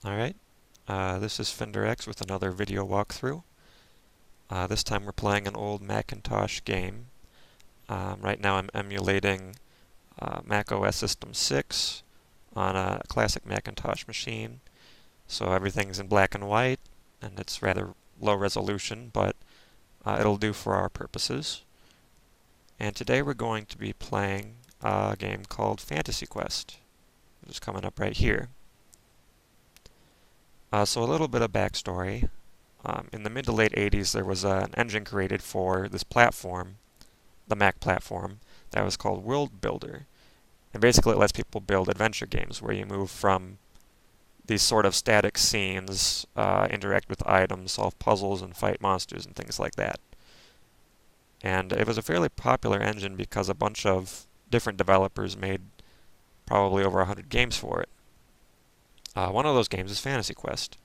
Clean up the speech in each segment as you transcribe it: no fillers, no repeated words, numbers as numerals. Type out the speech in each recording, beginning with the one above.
Alright, this is FYNDRX with another video walkthrough. This time we're playing an old Macintosh game. Right now I'm emulating Mac OS System 6 on a classic Macintosh machine. So everything's in black and white, and it's rather low resolution, but it'll do for our purposes. And today we're going to be playing a game called Fantasy Quest, which is coming up right here. So a little bit of backstory. In the mid to late 80s, there was an engine created for this platform, the Mac platform, that was called World Builder. And basically it lets people build adventure games where you move from these sort of static scenes, interact with items, solve puzzles, and fight monsters and things like that. And it was a fairly popular engine because a bunch of different developers made probably over 100 games for it. One of those games is Fantasy Quest.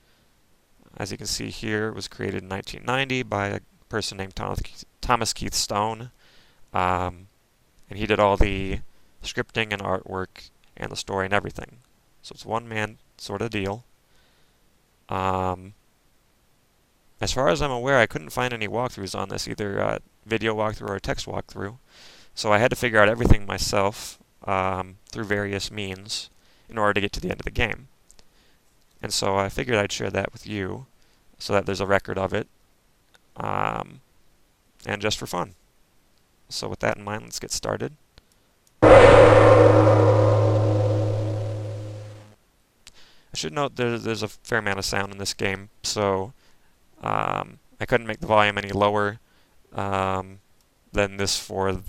As you can see here, it was created in 1990 by a person named Thomas Keith Stone. And he did all the scripting and artwork and the story and everything. So it's one-man sort of deal. As far as I'm aware, I couldn't find any walkthroughs on this, either a video walkthrough or a text walkthrough. So I had to figure out everything myself through various means in order to get to the end of the game. And so I figured I'd share that with you so that there's a record of it, and just for fun. So with that in mind, let's get started. I should note there's a fair amount of sound in this game, so I couldn't make the volume any lower than this for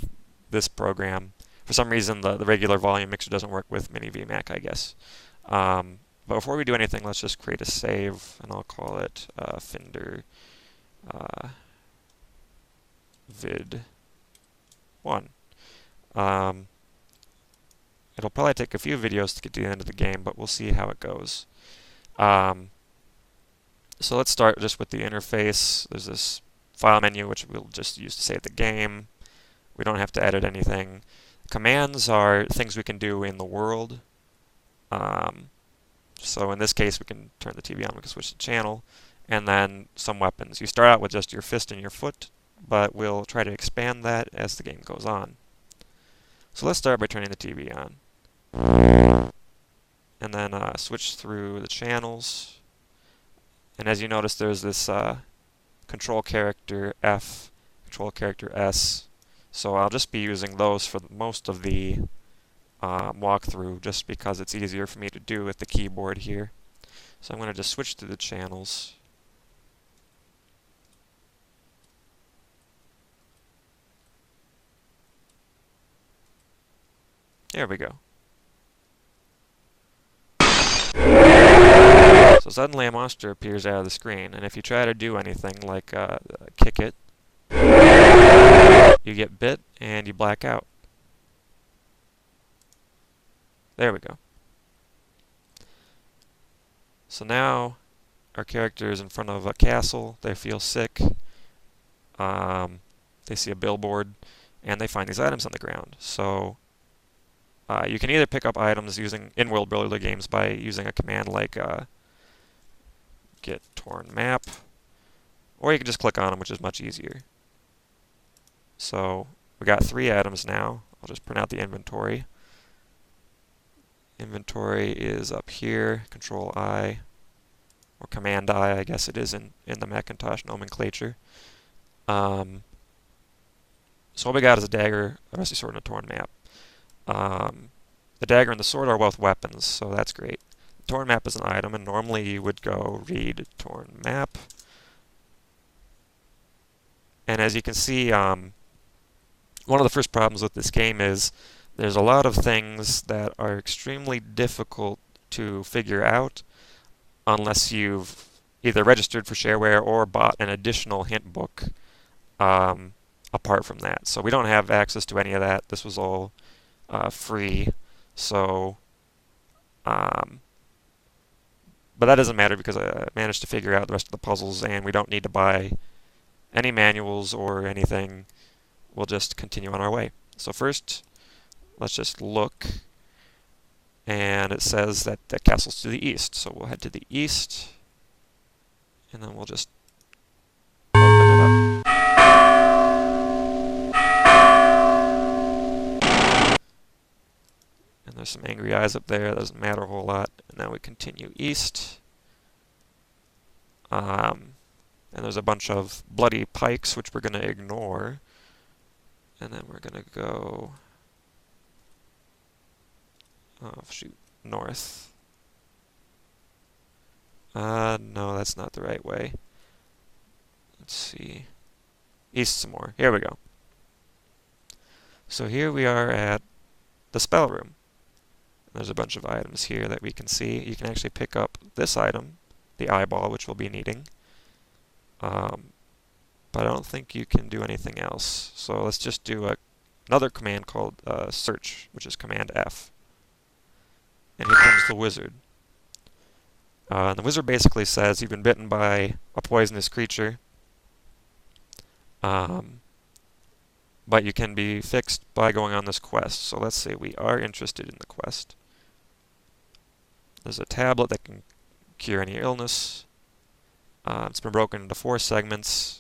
this program. For some reason, the regular volume mixer doesn't work with Mini VMac, I guess. But before we do anything, let's just create a save, and I'll call it Finder vid 1. It'll probably take a few videos to get to the end of the game, but we'll see how it goes. So let's start just with the interface. There's this file menu, which we'll just use to save the game. We don't have to edit anything. Commands are things we can do in the world. So in this case, we can turn the TV on, we can switch the channel, and then some weapons. You start out with just your fist and your foot, but we'll try to expand that as the game goes on. So let's start by turning the TV on. And then switch through the channels. And as you notice, there's this control character F, control character S. So I'll just be using those for most of the walkthrough, just because it's easier for me to do with the keyboard here. So I'm going to just switch to the channels. There we go. So suddenly a monster appears out of the screen, and if you try to do anything like kick it, you get bit and you black out. There we go. So now our character is in front of a castle. They feel sick. They see a billboard, and they find these items on the ground. So you can either pick up items using in-world builder games by using a command like get torn map, or you can just click on them, which is much easier. So we got 3 items now. I'll just print out the inventory. Inventory is up here, Control I, or Command I guess it is in the Macintosh nomenclature. So what we got is a dagger, a rusty sword, and a torn map. The dagger and the sword are both weapons, so that's great. The torn map is an item, and normally you would go read torn map. And as you can see, one of the first problems with this game is there's a lot of things that are extremely difficult to figure out unless you've either registered for shareware or bought an additional hint book apart from that. So we don't have access to any of that. This was all free. So, but that doesn't matter because I managed to figure out the rest of the puzzles, and we don't need to buy any manuals or anything. We'll just continue on our way. So first, let's just look and it says that the castle's to the east. So we'll head to the east, and then we'll just open it up. And there's some angry eyes up there. That doesn't matter a whole lot. And now we continue east. And there's a bunch of bloody pikes, which we're going to ignore. And then we're going to go, oh shoot, north. No, that's not the right way. Let's see. East some more. Here we go. So here we are at the spell room. There's a bunch of items here that we can see. You can actually pick up this item, the eyeball, which we'll be needing. But I don't think you can do anything else. So let's just do another command called search, which is Command F. And here comes the wizard. And the wizard basically says you've been bitten by a poisonous creature, but you can be fixed by going on this quest. So let's say we are interested in the quest. There's a tablet that can cure any illness. It's been broken into 4 segments.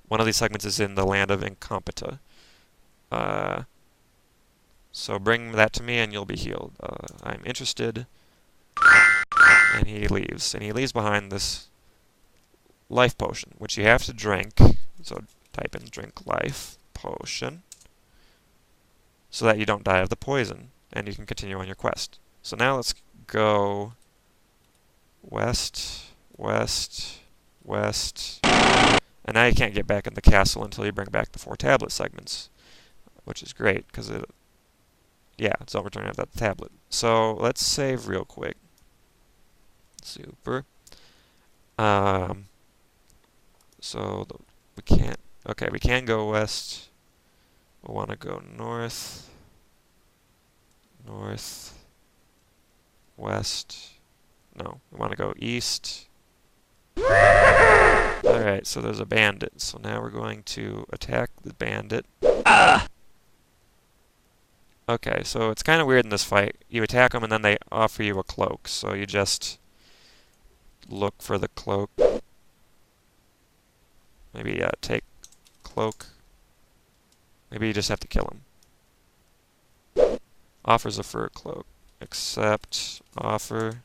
One of these segments is in the land of Incompeta. So bring that to me and you'll be healed. I'm interested. And he leaves. And he leaves behind this life potion, which you have to drink. So type in drink life potion, so that you don't die of the poison, and you can continue on your quest. So now let's go west, west, west. And now you can't get back in the castle until you bring back the 4 tablet segments, which is great, because it's all returning that tablet. So let's save real quick. Super. We can't. Okay, we can go west. We'll want to go north, north, west. No, we want to go east. Alright, so there's a bandit. So now we're going to attack the bandit. Okay, so it's kind of weird in this fight. You attack them and then they offer you a cloak. So you just look for the cloak. Maybe take cloak. Maybe you just have to kill him. Offers a fur cloak. Accept. Offer.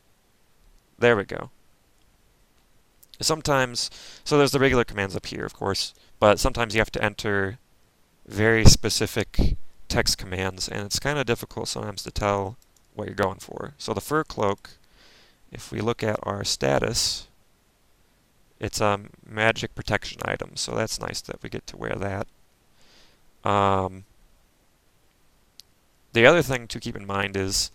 There we go. Sometimes, so there's the regular commands up here, of course, but sometimes you have to enter very specific text commands, and it's kind of difficult sometimes to tell what you're going for. So the fur cloak, if we look at our status, it's a magic protection item, so that's nice that we get to wear that. The other thing to keep in mind is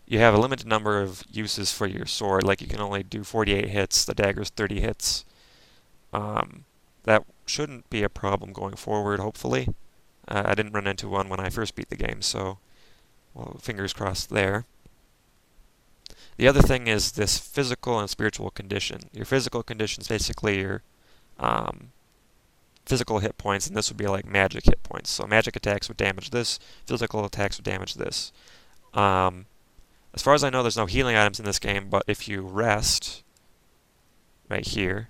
you have a limited number of uses for your sword. Like you can only do 48 hits, the dagger's 30 hits. That shouldn't be a problem going forward, hopefully. I didn't run into one when I first beat the game, so well, fingers crossed there. The other thing is this physical and spiritual condition. Your physical condition is basically your physical hit points, and this would be like magic hit points. So magic attacks would damage this, physical attacks would damage this. As far as I know, there's no healing items in this game, but if you rest right here,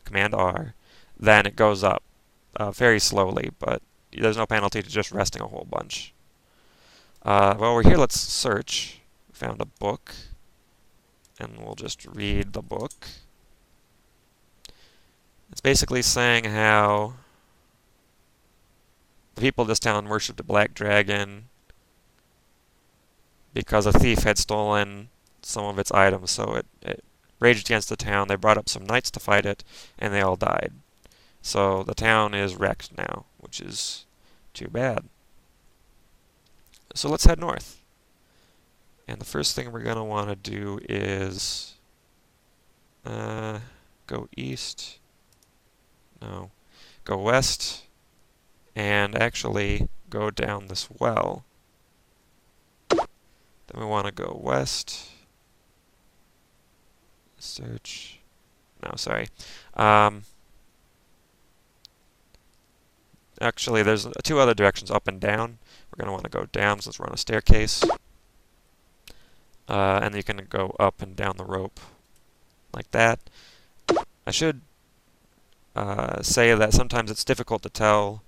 Command R, then it goes up very slowly, but there's no penalty to just resting a whole bunch. While we're here, let's search. We found a book, and we'll just read the book. It's basically saying how the people of this town worshipped a black dragon because a thief had stolen some of its items, so it raged against the town. They brought up some knights to fight it, and they all died. So the town is wrecked now, which is too bad. So let's head north. And the first thing we're going to want to do is go east. No. Go west, and actually go down this well. Then we want to go west. Search. No, sorry. Actually, there's 2 other directions, up and down. We're going to want to go down since we're on a staircase. and you can go up and down the rope like that. I should say that sometimes it's difficult to tell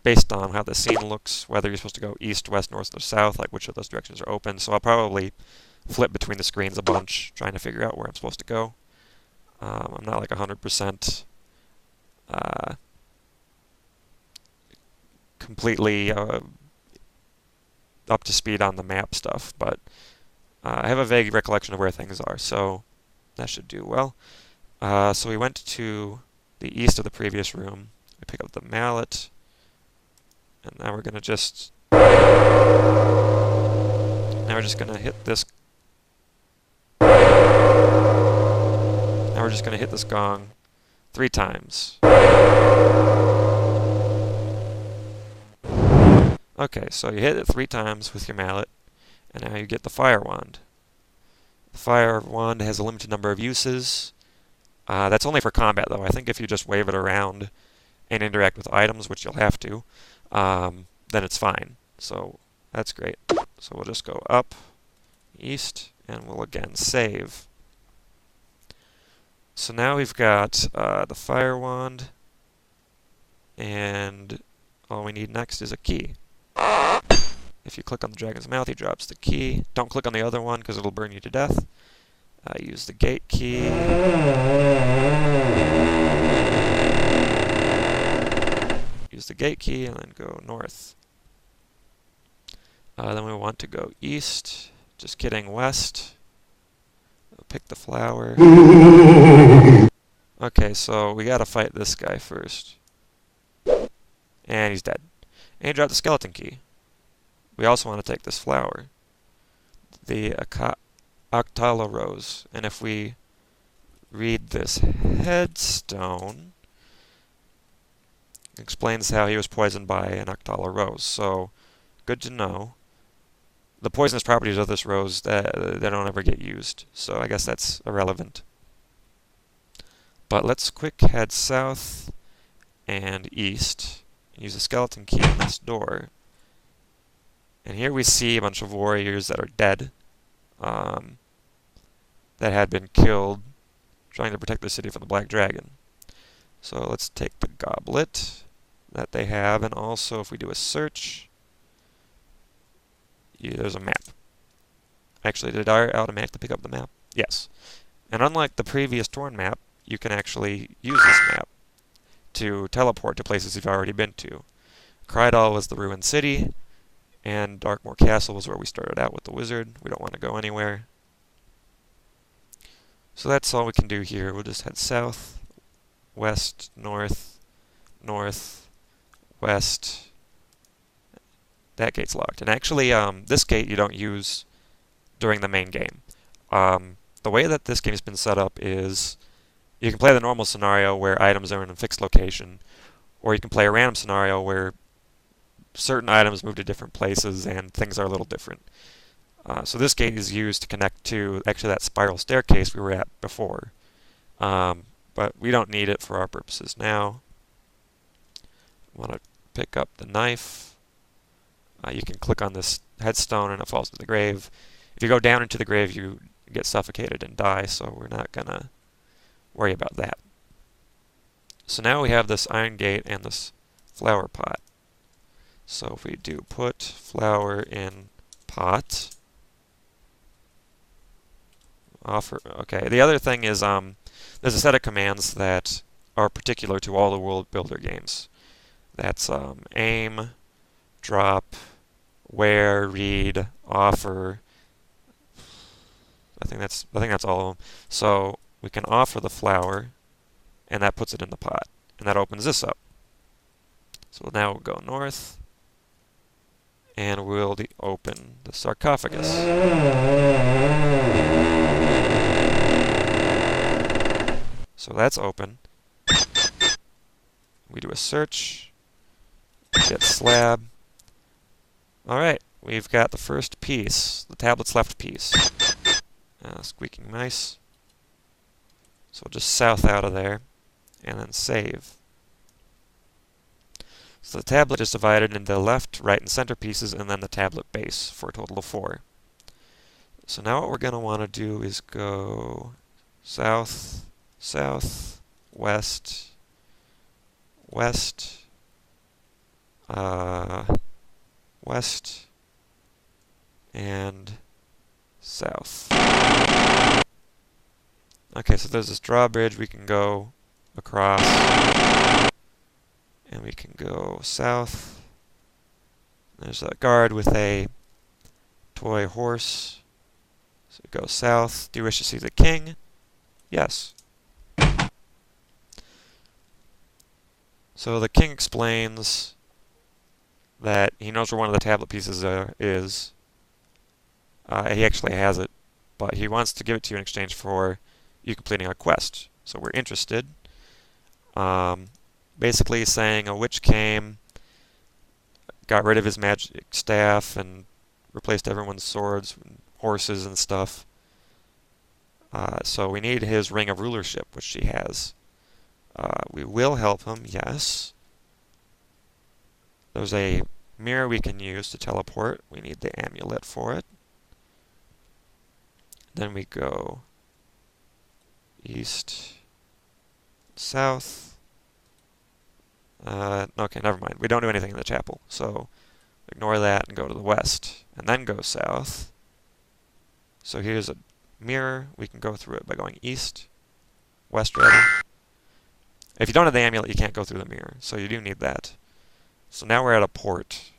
based on how the scene looks, whether you're supposed to go east, west, north, or south, like which of those directions are open. So I'll probably flip between the screens a bunch, trying to figure out where I'm supposed to go. I'm not like 100% completely up to speed on the map stuff, but I have a vague recollection of where things are, so that should do well. So we went to the east of the previous room. We pick up the mallet, and now we're just gonna hit this. Now we're just gonna hit this gong 3 times. Okay, so you hit it 3 times with your mallet, and now you get the fire wand. The fire wand has a limited number of uses. That's only for combat, though. I think if you just wave it around and interact with items, which you'll have to, then it's fine. So that's great. So we'll just go up, east, and we'll again save. So now we've got the fire wand, and all we need next is a key. If you click on the dragon's mouth, he drops the key. Don't click on the other one because it'll burn you to death. Use the gate key. Use the gate key and then go north. Then we want to go east. Just kidding, west. Pick the flower. Okay, so we gotta fight this guy first. And he's dead. And he dropped the skeleton key. We also want to take this flower, the Octala Rose. And if we read this headstone, it explains how he was poisoned by an Octala Rose. So, good to know. The poisonous properties of this rose, they don't ever get used. So I guess that's irrelevant. But let's quick head south and east. Use the skeleton key on this door. And here we see a bunch of warriors that are dead, that had been killed, trying to protect the city from the Black Dragon. So let's take the goblet that they have, and also if we do a search, there's a map. Actually, did I automatically pick up the map? Yes. And unlike the previous Torn map, you can actually use this map to teleport to places you've already been to. Krydal was the ruined city, and Darkmoor Castle was where we started out with the wizard. We don't want to go anywhere. So that's all we can do here. We'll just head south, west, north, north, west. That gate's locked. And actually, this gate you don't use during the main game. The way that this game's been set up is you can play the normal scenario where items are in a fixed location, or you can play a random scenario where certain items move to different places and things are a little different. So this gate is used to connect to actually that spiral staircase we were at before. But we don't need it for our purposes now. Want to pick up the knife. You can click on this headstone and it falls to the grave. If you go down into the grave, you get suffocated and die, so we're not going to worry about that. So now we have this iron gate and this flower pot. So if we do put flower in pot, offer, okay, the other thing is there's a set of commands that are particular to all the World Builder games. That's aim, drop, wear, read, offer. I think that's all of them. So we can offer the flower, and that puts it in the pot, and that opens this up. So now we'll go north, and we'll open the sarcophagus. So that's open. We do a search, get slab. Alright, we've got the first piece, the tablet's left piece. Squeaking mice. So we'll just south out of there, and then save. So the tablet is divided into left, right, and center pieces, and then the tablet base for a total of 4. So now what we're going to want to do is go south, south, west, west, west, and south. Okay, so there's this drawbridge we can go across, and we can go south. There's a guard with a toy horse. So we go south. Do you wish to see the king? Yes. So the king explains that he knows where one of the tablet pieces is. He actually has it, but he wants to give it to you in exchange for you completing a quest. So we're interested. Basically saying a witch came, got rid of his magic staff, and replaced everyone's swords, and horses, and stuff. So we need his ring of rulership, which she has. We will help him, yes. There's a mirror we can use to teleport. We need the amulet for it. Then we go east, south. Okay, never mind. We don't do anything in the chapel, so ignore that and go to the west, and then go south. So here's a mirror. We can go through it by going east, west rather. If you don't have the amulet, you can't go through the mirror, so you do need that. So now we're at a port,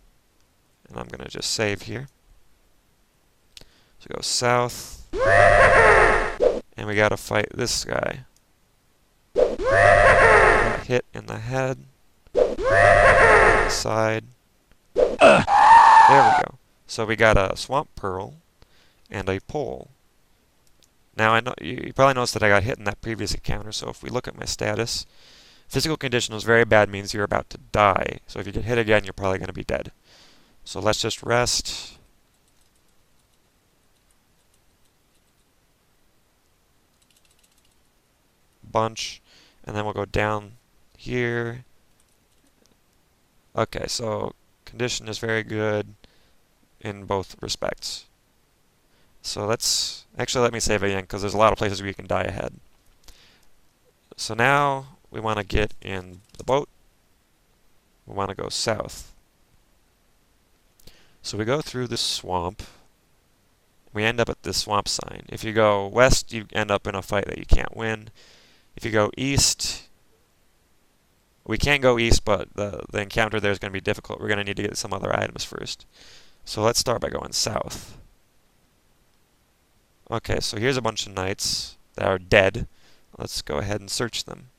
and I'm going to just save here. So go south, and we got to fight this guy. Got hit in the head, the side. There we go. So we got a swamp pearl and a pole. Now I know you probably noticed that I got hit in that previous encounter, so if we look at my status, physical condition was very bad means you're about to die. So if you get hit again, you're probably going to be dead. So let's just rest. Bunch, and then we'll go down here. Okay, so condition is very good in both respects. So let me save again because there's a lot of places where you can die ahead. So now we want to get in the boat. We want to go south. So we go through this swamp. We end up at this swamp sign. If you go west, you end up in a fight that you can't win. If you go east, we can go east, but the encounter there is going to be difficult. We're going to need to get some other items first. So let's start by going south. Okay, so here's a bunch of knights that are dead. Let's go ahead and search them.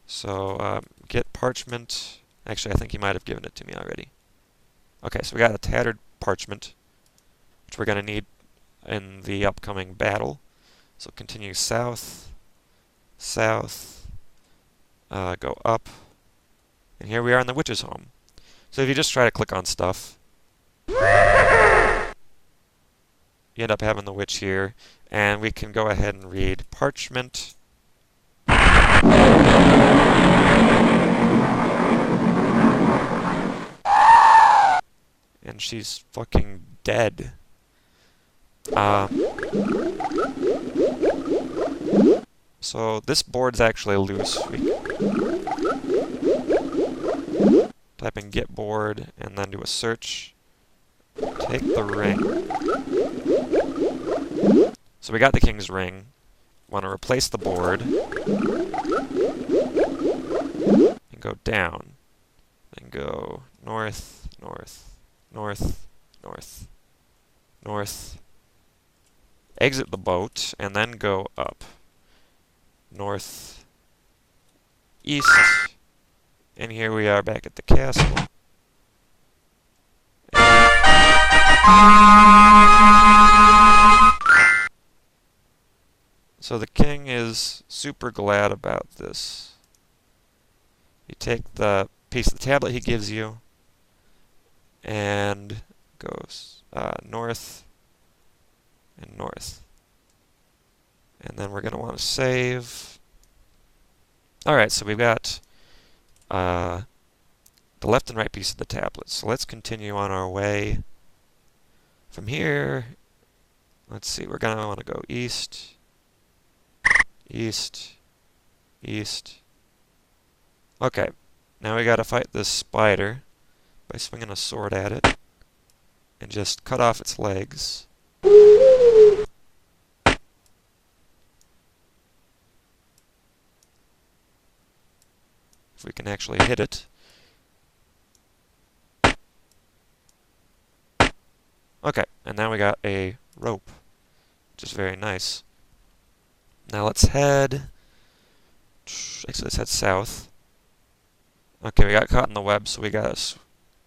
So get parchment. Actually, I think he might have given it to me already. Okay, so we got a tattered parchment, which we're going to need in the upcoming battle. So continue south, south, go up, and here we are in the witch's home. So if you just try to click on stuff, you end up having the witch here, and we can go ahead and read parchment. And she's fucking dead. So this board's actually loose. We type in get board and then do a search. Take the ring. So we got the king's ring. Want to replace the board and go down. Then go north, north, north, north, north. Exit the boat and then go up. North, east, and here we are back at the castle. So the king is super glad about this. You take the piece of the tablet he gives you and goes north and north. And then we're going to want to save. Alright, so we've got the left and right piece of the tablet. So let's continue on our way From here, let's see, we're gonna want to go east, east, east. Okay, now we gotta fight this spider by swinging a sword at it and just cut off its legs. If we can actually hit it. Okay, and now we got a rope, which is very nice. Now let's head... Actually, let's head south. Okay, we got caught in the web, so we got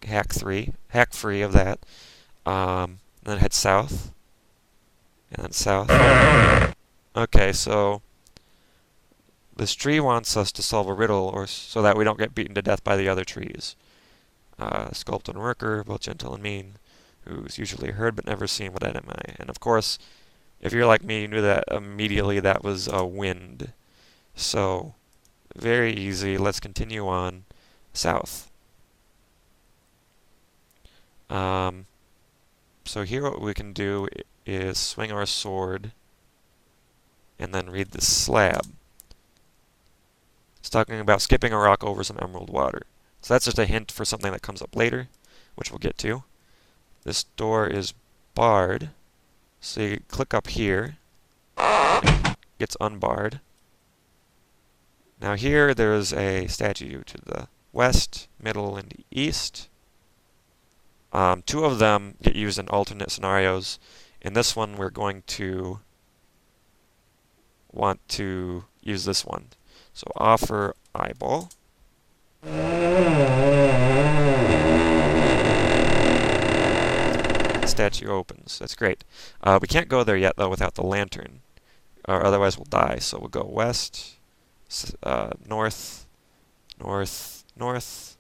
hack free of that. And then head south. And then south. Okay, so this tree wants us to solve a riddle, or so that we don't get beaten to death by the other trees. Sculpt and worker, both gentle and mean, who's usually heard but never seen. What am I? And of course, if you're like me, you knew that immediately that was a wind. So, very easy. Let's continue on south. So here what we can do is swing our sword and then read this slab. It's talking about skipping a rock over some emerald water. So that's just a hint for something that comes up later, which we'll get to. This door is barred, so you click up here, it gets unbarred. Now here there's a statue to the west, middle, and east. Two of them get used in alternate scenarios. In this one we're going to want to use this one. So offer eyeball. The statue opens. That's great. We can't go there yet though without the lantern, or otherwise we'll die. So we'll go west, north, north, north,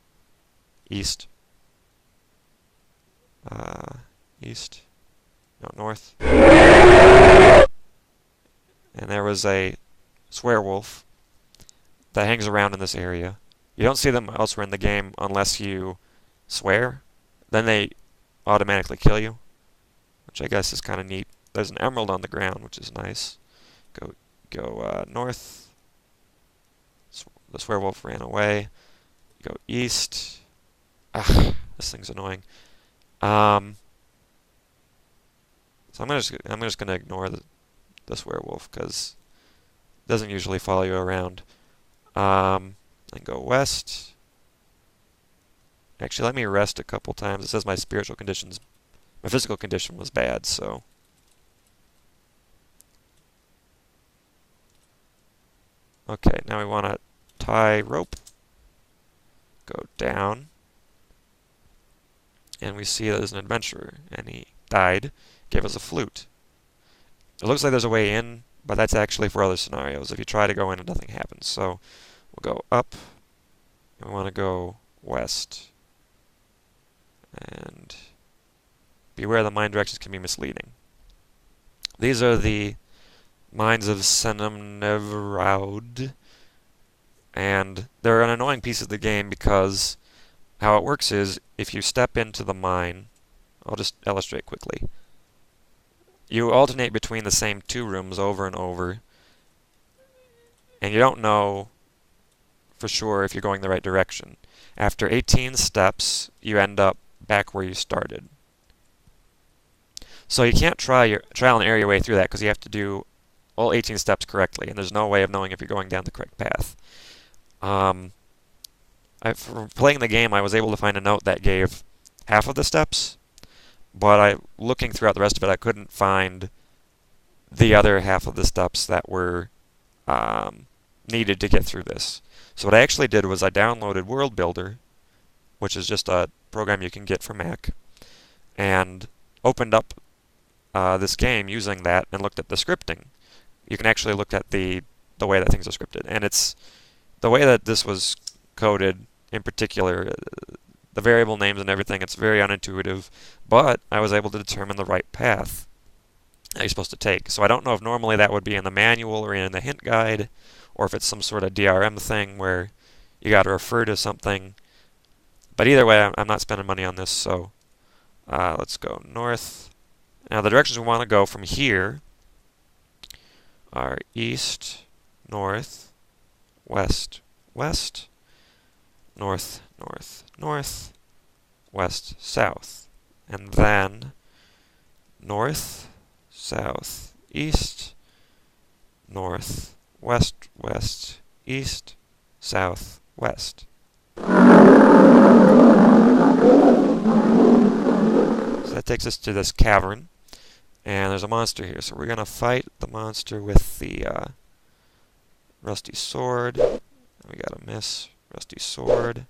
east, east, no, north. And there was a swearwolf that hangs around in this area. You don't see them elsewhere in the game unless you swear. Then they automatically kill you, which I guess is kind of neat. There's an emerald on the ground, which is nice. Go north. The swearwolf ran away. Go east. Ah, this thing's annoying. So I'm just gonna ignore the swearwolf because it doesn't usually follow you around. Then go west. Actually, let me rest a couple times. It says my physical condition was bad, so. Okay, now we want to tie rope. Go down. And we see there's an adventurer, and he died, gave us a flute. It looks like there's a way in, but that's actually for other scenarios. If you try to go in, nothing happens. So we'll go up, and we want to go west. And beware, the mind directions can be misleading. These are the mines of Senum and they're an annoying piece of the game because how it works is if you step into the mine, I'll just illustrate quickly. You alternate between the same two rooms over and over, and you don't know for sure if you're going the right direction. After 18 steps, you end up back where you started. So you can't trial and error your way through that because you have to do all 18 steps correctly, and there's no way of knowing if you're going down the correct path. From playing the game, I was able to find a note that gave half of the steps, but looking throughout the rest of it, I couldn't find the other half of the steps that were needed to get through this. So what I actually did was I downloaded World Builder, which is just a program you can get for Mac, and opened up this game using that and looked at the scripting. You can actually look at the way that things are scripted, and it's the way that this was coded in particular, the variable names and everything, it's very unintuitive, but I was able to determine the right path that you're supposed to take. So I don't know if normally that would be in the manual or in the hint guide, or if it's some sort of DRM thing where you got to refer to something. But either way, I'm not spending money on this, so let's go north, Now the directions we want to go from here are east, north, west, west, north, north, north, west, south, and then north, south, east, north, west, west, east, south, west. So that takes us to this cavern, and there's a monster here. So we're going to fight the monster with the rusty sword. We got a miss, rusty sword,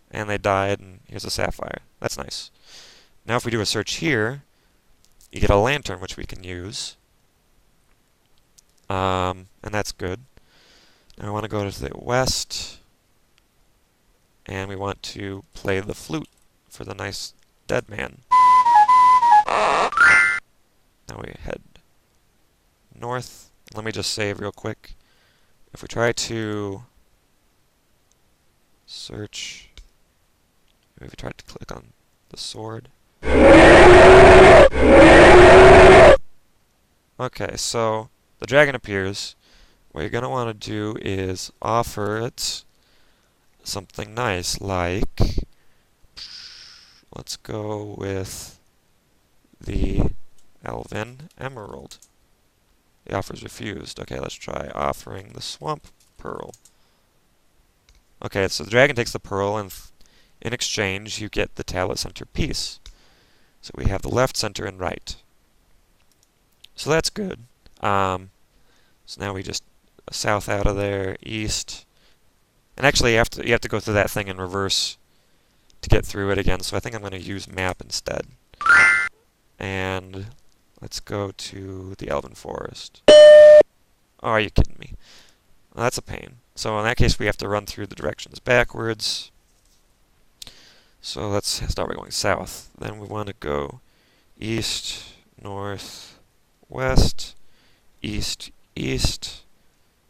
and they died, and here's a sapphire. That's nice. Now if we do a search here, you get a lantern, which we can use. And that's good. Now I want to go to the west, and we want to play the flute for the nice dead man. Now we head north. Let me just save real quick. If we try to search, maybe we try to click on the sword. Okay, so the dragon appears. What you're going to want to do is offer it something nice, like, let's go with the Elven Emerald. The offer is refused. Okay, let's try offering the Swamp Pearl. Okay, so the dragon takes the pearl, and in exchange you get the tablet center piece. So we have the left, center, and right. So that's good. So now we just south out of there, east, and actually you have to go through that thing in reverse to get through it again. So I think I'm going to use map instead. And let's go to the Elven Forest. Oh, are you kidding me? Well, that's a pain. So in that case, we have to run through the directions backwards. So let's start by going south. Then we want to go east, north, west, east, east,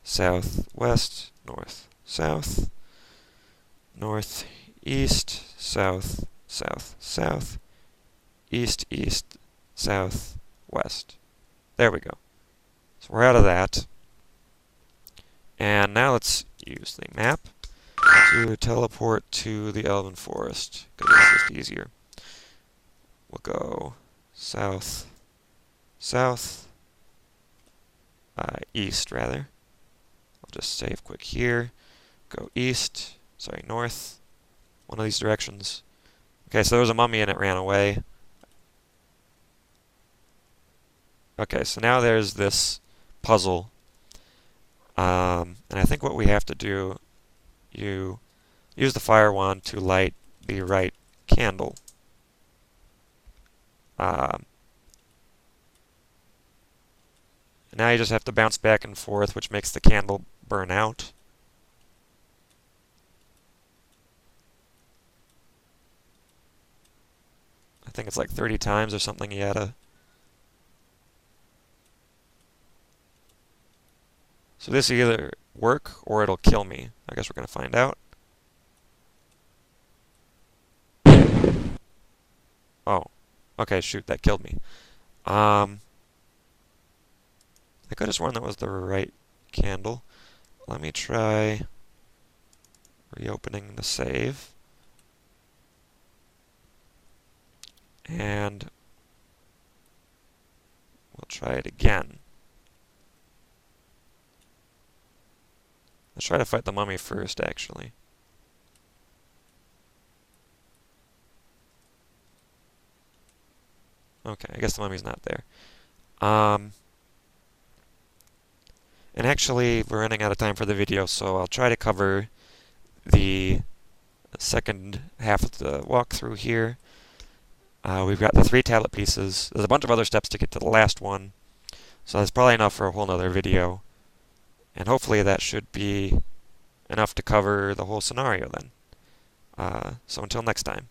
south, west, north, south, north, east, south, south, south, east, east, south, west. There we go. So we're out of that. And now let's use the map to teleport to the Elven Forest, because it's just easier. We'll go south, south, east rather. I'll just save quick here. Go east, sorry, north, one of these directions. Okay, so there was a mummy and it ran away. Okay, so now there's this puzzle. And I think what we have to do, you use the fire wand to light the right candle. Now you just have to bounce back and forth, which makes the candle burn out. I think it's like 30 times or something you gotta. So this will either work or it'll kill me. I guess we're going to find out. Oh. Okay, shoot, that killed me. I could have sworn that was the right candle. Let me try reopening the save. And we'll try it again. Let's try to fight the mummy first, actually. Okay, I guess the mummy's not there. And actually, we're running out of time for the video, so I'll try to cover the second half of the walkthrough here. We've got the 3 tablet pieces. There's a bunch of other steps to get to the last one, so that's probably enough for a whole nother video. And hopefully that should be enough to cover the whole scenario then. So until next time.